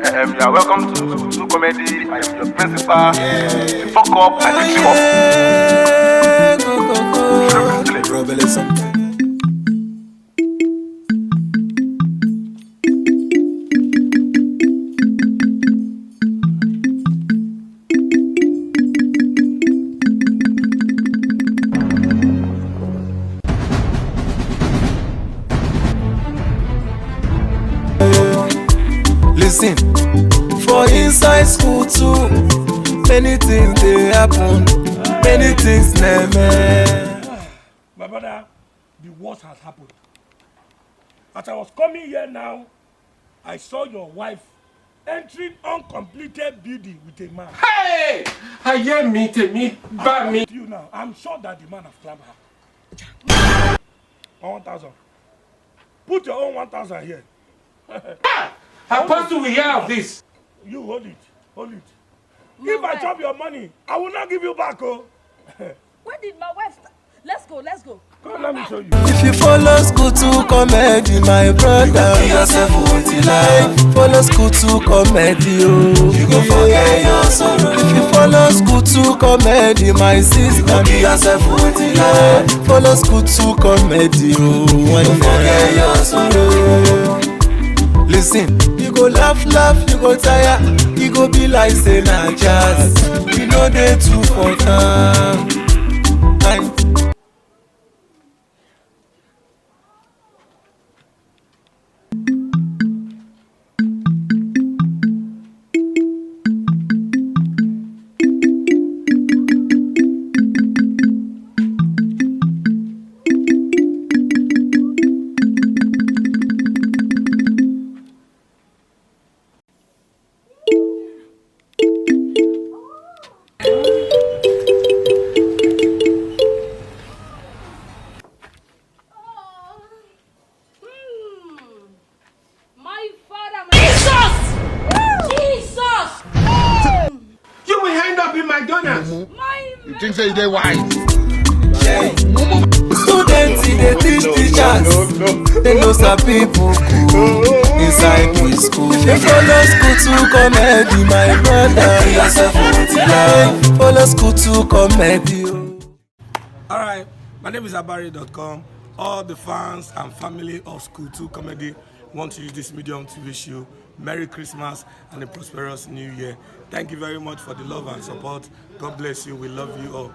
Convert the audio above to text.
are welcome to School Comedy. I am your principal. Fuck up and keep up. Rebel is something. Listen, for inside school too, many things they happen, many things never. My brother, the worst has happened. As I was coming here now, I saw your wife entering uncompleted building with a man. Hey! I hear me, by me. You now, I'm sure that the man has clamped her. 1,000. Put your own 1,000 here. How possible we hear of this? You hold it, hold it. No, if I chop your money, I will not give you back, oh. Where did my wife start? Let's go. Come, let me show you. If you follow school to comedy, my brother, you yourself what you like. Follow school to comedy, oh. You go forget your sorrow. If you follow school to comedy, my sister, you go yourself what you like. Follow school to comedy, oh. You go forget your sorrow. Listen, you go laugh, you go tire, you go be like say na jazz. You know they too for time. You will end up in McDonald's. You think say they wise? Students, they teach teachers. They know some people inside the school. If you follow school to comedy, my brother, yourself what you like. Follow school to comedy. Alright, my name is Abari.com. All the fans and family of School 2 Comedy want to use this medium to wish you Merry Christmas and a prosperous New Year. Thank you very much for the love and support. God bless you. We love you all.